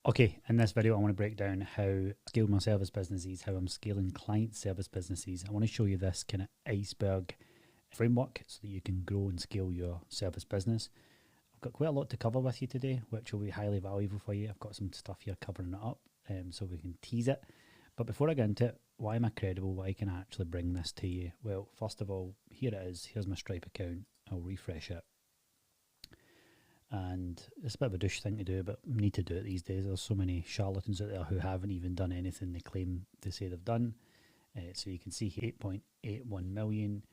Okay, in this video, I want to break down how I scale my service businesses, how I'm scaling client service businesses. I want to show you this kind of iceberg framework so that you can grow and scale your service business. I've got quite a lot to cover with you today, which will be highly valuable for you. I've got some stuff here covering it up so we can tease it. But before I get into it, why am I credible? Why can I actually bring this to you? Well, first of all, here it is. Here's my Stripe account. I'll refresh it. And it's a bit of a douche thing to do, but need to do it these days. There's so many charlatans out there who haven't even done anything they claim to say they've done. So you can see here 8.81 million.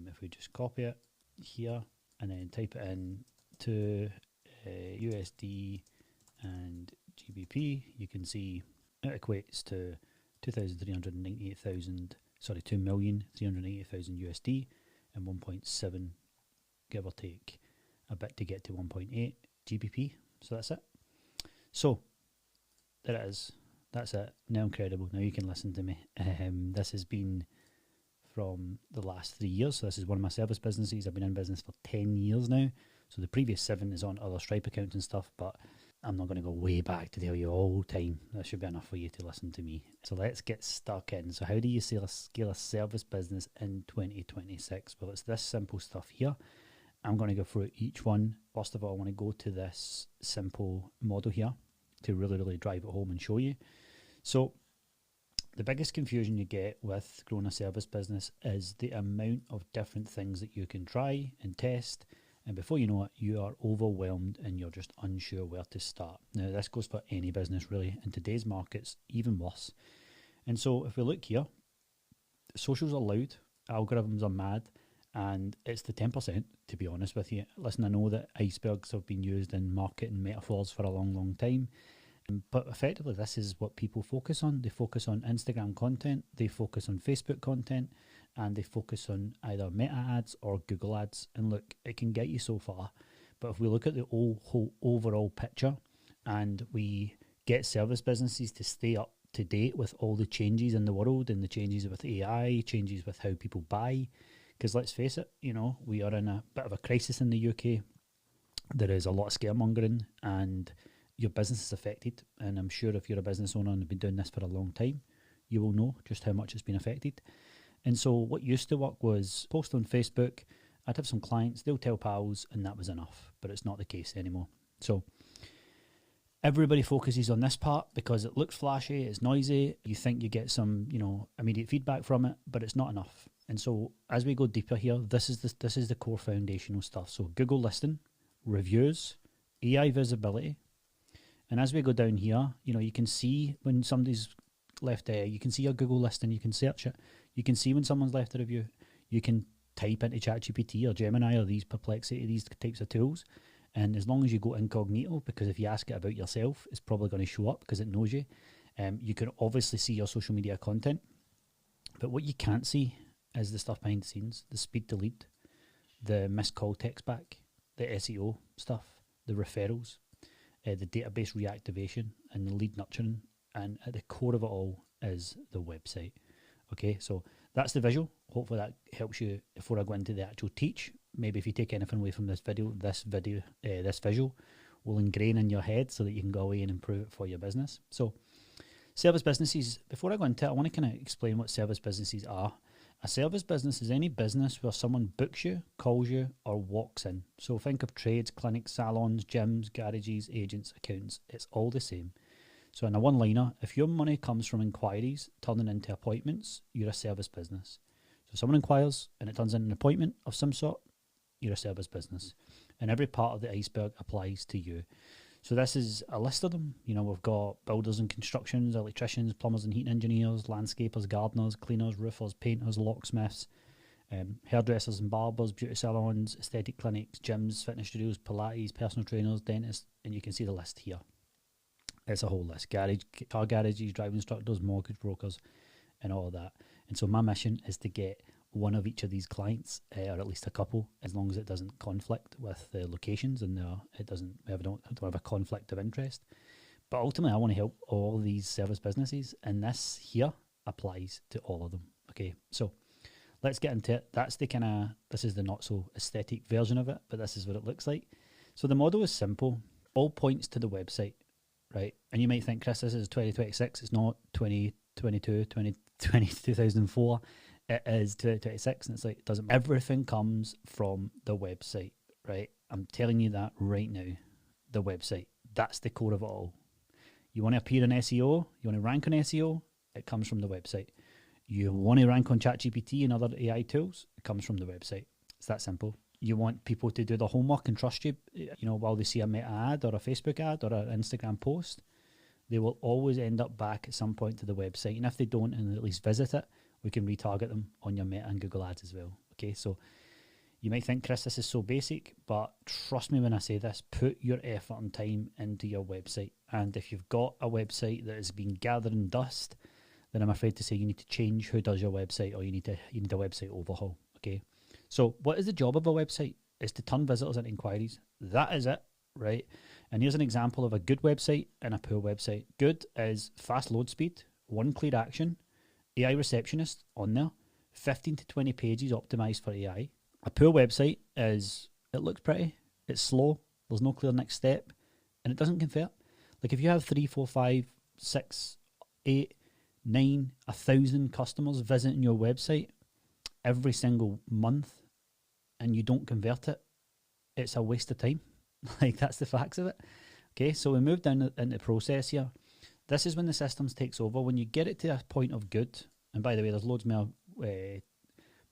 If we just copy it here and then type it in to USD and GBP, you can see it equates to 2,398,000 USD and 1.7, give or take a bit to get to 1.8 GBP. So that's it. So there it is. That's it. Now I'm credible. Now you can listen to me. This has been from the last 3 years. So this is one of my service businesses. I've been in business for 10 years now. So the previous 7 is on other Stripe accounts and stuff, but I'm not going to go way back to tell you all time. That should be enough for you to listen to me. So let's get stuck in. So how do you scale a service business in 2026? Well, it's this simple stuff here. I'm going to go through each one. First of all, I want to go to this simple model here to really drive it home and show you. So the biggest confusion you get with growing a service business is the amount of different things that you can try and test. And before you know it, you are overwhelmed and you're just unsure where to start. Now, this goes for any business really. In today's markets, even worse. And so if we look here, socials are loud, algorithms are mad, and it's the 10%, to be honest with you. Listen, I know that icebergs have been used in marketing metaphors for a long time, but effectively this is what people focus on. They focus on Instagram content, they focus on Facebook content, and they focus on either meta ads or Google ads. And look, it can get you so far, but if we look at the whole overall picture and we get service businesses to stay up to date with all the changes in the world and the changes with AI, changes with how people buy, because let's face it, you know, we are in a bit of a crisis in the UK. There is a lot of scaremongering and your business is affected. And I'm sure if you're a business owner and have been doing this for a long time, you will know just how much it's been affected. And so what used to work was post on Facebook, I'd have some clients, they'll tell pals, and that was enough. But it's not the case anymore. So everybody focuses on this part because it looks flashy, it's noisy, you think you get some, you know, immediate feedback from it, but it's not enough. And so as we go deeper here, this is the core foundational stuff. So Google listing, reviews, AI visibility. And as we go down here, you know, you can see when somebody's left you can see your Google listing, you can search it. You can see when someone's left a review. You can type into ChatGPT or Gemini or these Perplexity, these types of tools. And as long as you go incognito, because if you ask it about yourself, it's probably going to show up because it knows you. You can obviously see your social media content. But what you can't see is the stuff behind the scenes, the speed to lead, the missed call text back, the SEO stuff, the referrals, the database reactivation and the lead nurturing. And at the core of it all is the website. Okay, so that's the visual. Hopefully that helps you before I go into the actual teach. Maybe if you take anything away from this visual will ingrain in your head so that you can go away and improve it for your business. So service businesses, before I go into it, I want to kind of explain what service businesses are. A service business is any business where someone books you, calls you, or walks in. So think of trades, clinics, salons, gyms, garages, agents, accountants. It's all the same. So in a one-liner, if your money comes from inquiries turning into appointments, you're a service business. So someone inquires and it turns into an appointment of some sort, you're a service business. And every part of the iceberg applies to you. So this is a list of them. You know, we've got builders and constructions, electricians, plumbers and heating engineers, landscapers, gardeners, cleaners, roofers, painters, locksmiths, hairdressers and barbers, beauty salons, aesthetic clinics, gyms, fitness studios, Pilates, personal trainers, dentists, and you can see the list here. It's a whole list. Car garages, driving instructors, mortgage brokers, and all of that. And so my mission is to get one of each of these clients, or at least a couple, as long as it doesn't conflict with the locations and it doesn't don't have a conflict of interest. But ultimately, I want to help all these service businesses, and this here applies to all of them. Okay, so let's get into it. This is the not so aesthetic version of it, but this is what it looks like. So the model is simple. All points to the website. right? And you might think, Chris, this is 2026. It's not 2022, 2004. It is 2026. And it's like, it doesn't matter. Everything comes from the website, right? I'm telling you that right now. The website. That's the core of it all. You want to appear in SEO? You want to rank on SEO? It comes from the website. You want to rank on ChatGPT and other AI tools? It comes from the website. It's that simple. You want people to do the homework and trust you, while they see a Meta ad or a Facebook ad or an Instagram post, they will always end up back at some point to the website. And if they don't and at least visit it, we can retarget them on your Meta and Google ads as well. Okay, so you might think, Chris, this is so basic, but trust me when I say this, put your effort and time into your website. And if you've got a website that has been gathering dust, then I'm afraid to say you need to change who does your website, or you need a website overhaul. Okay. So what is the job of a website? Is to turn visitors into inquiries. That is it, right? And here's an example of a good website and a poor website. Good is fast load speed, one clear action, AI receptionist on there, 15 to 20 pages optimized for AI. A poor website is, it looks pretty, it's slow, there's no clear next step, and it doesn't convert. Like if you have 3, 4, 5, 6, 8, 9, 1,000 customers visiting your website every single month and you don't convert it, it's a waste of time. Like that's the facts of it. Okay, so we move down into the process here. This is when the systems takes over. When you get it to a point of good, and by the way, there's loads more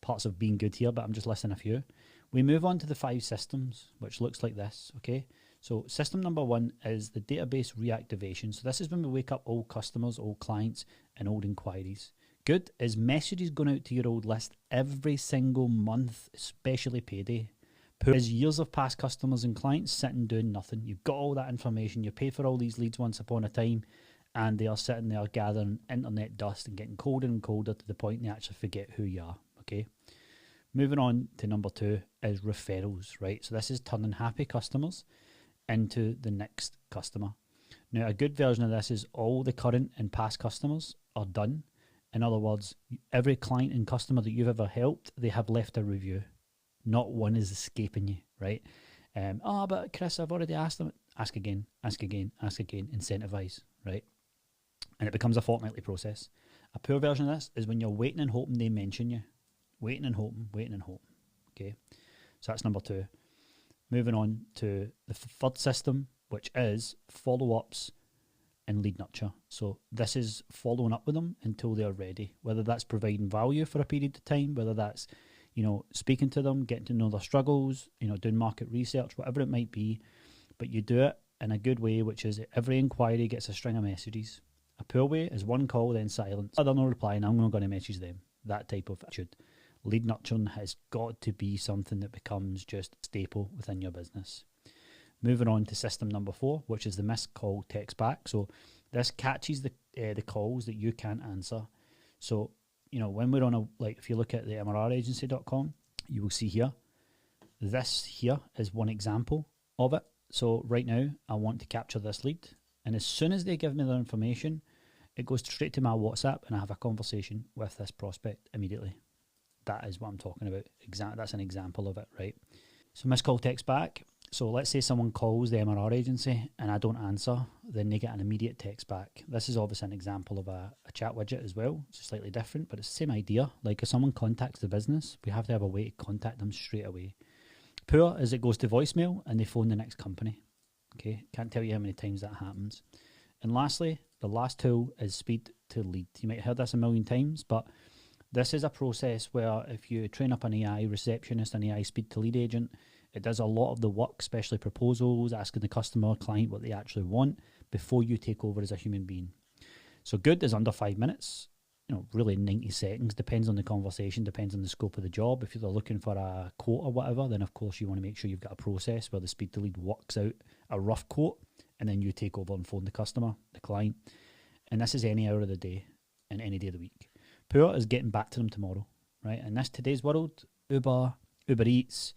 parts of being good here, but I'm just listing a few. We move on to the 5 systems, which looks like this, okay? So system number 1 is the database reactivation. So this is when we wake up old customers, old clients, and old inquiries. Good is messages going out to your old list every single month, especially payday. Poor is years of past customers and clients sitting doing nothing. You've got all that information. You pay for all these leads once upon a time, and they are sitting there gathering internet dust and getting colder and colder to the point they actually forget who you are, okay? Moving on to number 2 is referrals, right? So this is turning happy customers into the next customer. Now, a good version of this is all the current and past customers are done. In other words, every client and customer that you've ever helped, they have left a review. Not one is escaping you, right? But Chris, I've already asked them. Ask again, ask again, ask again, incentivize, right? And it becomes a fortnightly process. A poor version of this is when you're waiting and hoping they mention you. Waiting and hoping, waiting and hoping. Okay, so that's number 2. Moving on to the third system, which is follow-ups and lead nurture. So this is following up with them until they're ready, whether that's providing value for a period of time, whether that's, speaking to them, getting to know their struggles, doing market research, whatever it might be. But you do it in a good way, which is every inquiry gets a string of messages. A poor way is one call, then silence. They're not replying, I'm not going to message them. That type of attitude. Lead nurturing has got to be something that becomes just staple within your business. Moving on to system number 4, which is the missed call text back. So this catches the calls that you can't answer. So, when we're on if you look at the mragency.com, you will see here, this here is one example of it. So right now I want to capture this lead. And as soon as they give me their information, it goes straight to my WhatsApp and I have a conversation with this prospect immediately. That is what I'm talking about. That's an example of it, right? So missed call text back. So let's say someone calls the MRR agency and I don't answer, then they get an immediate text back. This is obviously an example of a chat widget as well. It's slightly different, but it's the same idea. Like if someone contacts the business, we have to have a way to contact them straight away. Poor is it goes to voicemail and they phone the next company. Okay, can't tell you how many times that happens. And lastly, the last tool is speed to lead. You might have heard this a million times, but this is a process where if you train up an AI receptionist, an AI speed to lead agent, it does a lot of the work, especially proposals, asking the customer or client what they actually want before you take over as a human being. So good is under 5 minutes, really 90 seconds, depends on the conversation, depends on the scope of the job. If you're looking for a quote or whatever, then of course you want to make sure you've got a process where the speed to lead works out a rough quote and then you take over and phone the customer, the client. And this is any hour of the day and any day of the week. Poor is getting back to them tomorrow, right? In today's world, Uber Eats,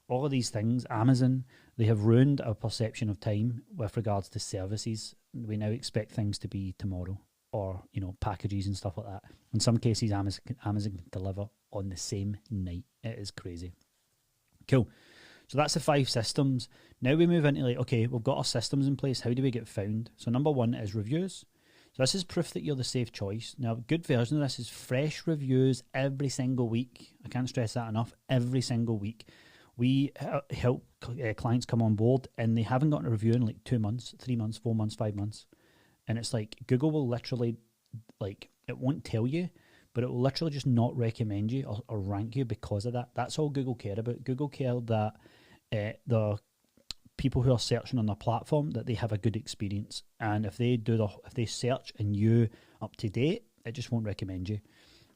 all of these things, Amazon, they have ruined our perception of time with regards to services. We now expect things to be tomorrow or, packages and stuff like that. In some cases, Amazon can deliver on the same night. It is crazy. Cool. So that's the 5 systems. Now we move into like, okay, we've got our systems in place. How do we get found? So number 1 is reviews. So this is proof that you're the safe choice. Now, a good version of this is fresh reviews every single week. I can't stress that enough. Every single week. We help clients come on board and they haven't gotten a review in like 2 months, 3 months, 4 months, 5 months. And it's like Google will literally, like, it won't tell you, but it will literally just not recommend you or rank you because of that. That's all Google care about. Google care that the people who are searching on their platform, that they have a good experience. And if they search and you up to date, it just won't recommend you.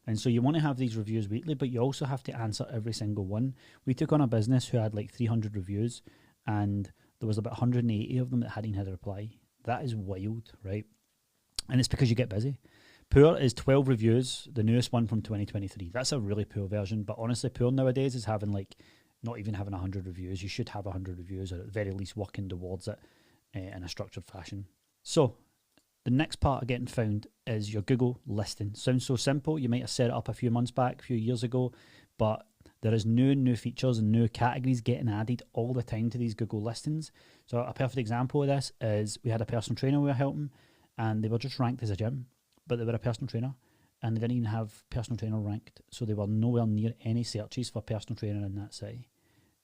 And so you want to have these reviews weekly, but you also have to answer every single one. We took on a business who had like 300 reviews and there was about 180 of them that hadn't had a reply. That is wild, right? And it's because you get busy. Poor is 12 reviews, the newest one from 2023. That's a really poor version, but honestly, poor nowadays is having like, not even having 100 reviews. You should have 100 reviews, or at the very least working towards it in a structured fashion. So the next part of getting found is your Google listing. Sounds so simple. You might have set it up a few months back, a few years ago, but there is new features and new categories getting added all the time to these Google listings. So a perfect example of this is we had a personal trainer we were helping, and they were just ranked as a gym, but they were a personal trainer, and they didn't even have personal trainer ranked. So they were nowhere near any searches for personal trainer in that city.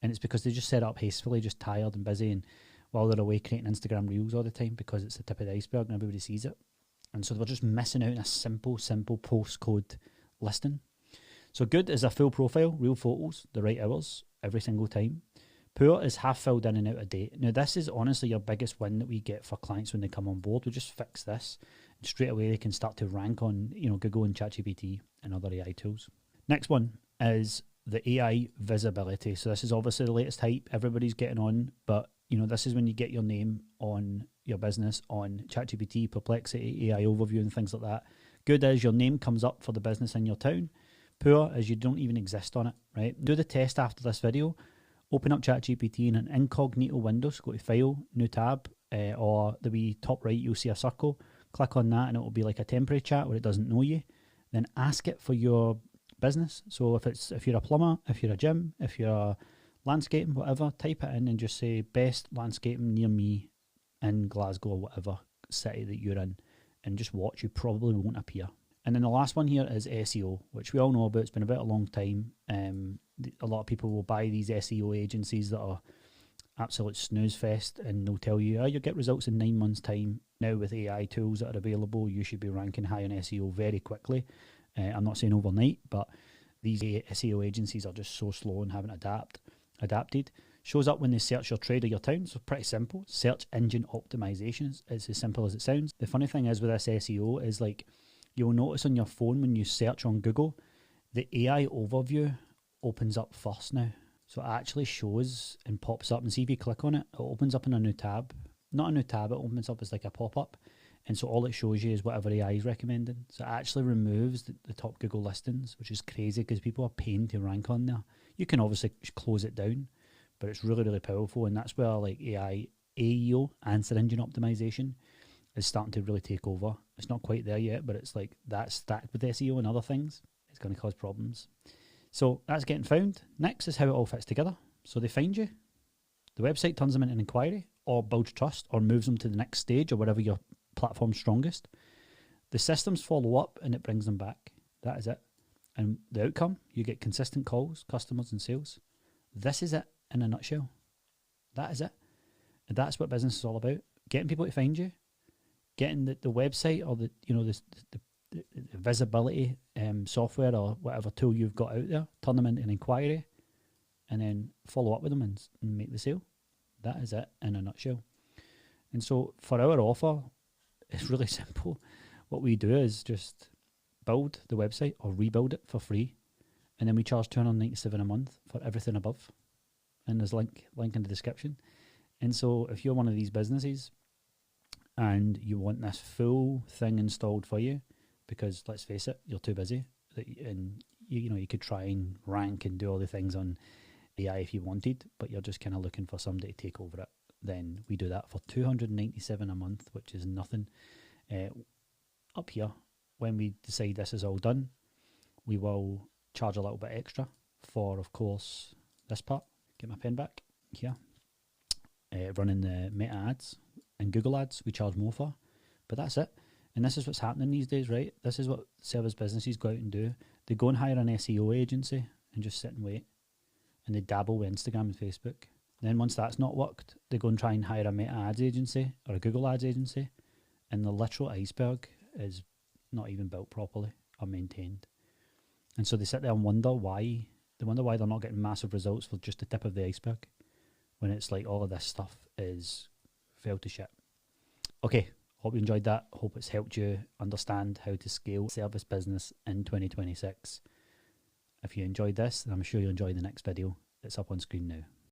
And it's because they just set up hastily, just tired and busy, and while they're away creating Instagram reels all the time because it's the tip of the iceberg and everybody sees it. And so they were just missing out on a simple postcode listing. So good is a full profile, real photos, the right hours, every single time. Poor is half filled in and out of date. Now this is honestly your biggest win that we get for clients when they come on board. We just fix this, and straight away they can start to rank on, Google and ChatGPT and other AI tools. Next one is the AI visibility. So this is obviously the latest hype. Everybody's getting on, but this is when you get your name on your business on ChatGPT, Perplexity, AI Overview, and things like that. Good is your name comes up for the business in your town. Poor is you don't even exist on it, right? Do the test after this video. Open up ChatGPT in an incognito window. So go to File, New Tab, or the wee top right, you'll see a circle. Click on that and it will be like a temporary chat where it doesn't know you. Then ask it for your business. So if you're a plumber, if you're a gym, if you're a landscaping, whatever, type it in and just say best landscaping near me in Glasgow or whatever city that you're in, and just watch. You probably won't appear. And then the last one here is SEO, which we all know about. It's been about a long time. A lot of people will buy these SEO agencies that are absolute snooze fest, and they'll tell you, you'll get results in 9 months' time. Now with AI tools that are available, you should be ranking high on SEO very quickly. I'm not saying overnight, but these SEO agencies are just so slow and haven't adapted. Shows up when they search your trade or your town, so pretty simple. Search engine optimization is as simple as it sounds. The funny thing is with this SEO is like, you'll notice on your phone when you search on Google, the AI overview opens up first now. So it actually shows and pops up, and see if you click on it, it opens up in a new tab. Not a new tab, it opens up as like a pop-up. And so all it shows you is whatever AI is recommending. So it actually removes the top Google listings, which is crazy because people are paying to rank on there. You can obviously close it down, but it's really, really powerful. And that's where like AI, AEO, answer engine optimization, is starting to really take over. It's not quite there yet, but it's like that's stacked with SEO and other things. It's going to cause problems. So that's getting found. Next is how it all fits together. So they find you. The website turns them into an inquiry or builds trust or moves them to the next stage or whatever your platform's strongest. The systems follow up and it brings them back. That is it. And the outcome, you get consistent calls, customers and sales. This is it in a nutshell. That is it. And that's what business is all about. Getting people to find you, getting the website or the visibility software or whatever tool you've got out there, turn them into an inquiry, and then follow up with them and make the sale. That is it in a nutshell. And so for our offer, it's really simple. What we do is just build the website or rebuild it for free, and then we charge $297 a month for everything above. And there's a link in the description. And so if you're one of these businesses and you want this full thing installed for you, because let's face it, you're too busy, and you could try and rank and do all the things on AI if you wanted, but you're just kind of looking for somebody to take over it, then we do that for $297 a month, which is nothing. Up here, when we decide this is all done, we will charge a little bit extra for, of course, this part. Get my pen back. here, running the meta ads and Google ads, we charge more for, but that's it. And this is what's happening these days, right? This is what service businesses go out and do. They go and hire an SEO agency and just sit and wait, and they dabble with Instagram and Facebook. Then once that's not worked, they go and try and hire a meta ads agency or a Google ads agency, and the literal iceberg is not even built properly or maintained. And so they sit there and wonder why. They wonder why they're not getting massive results for just the tip of the iceberg, when it's like all of this stuff is fell to shit. Okay, hope you enjoyed that. Hope it's helped you understand how to scale service business in 2026. If you enjoyed this, then I'm sure you'll enjoy the next video. It's up on screen now.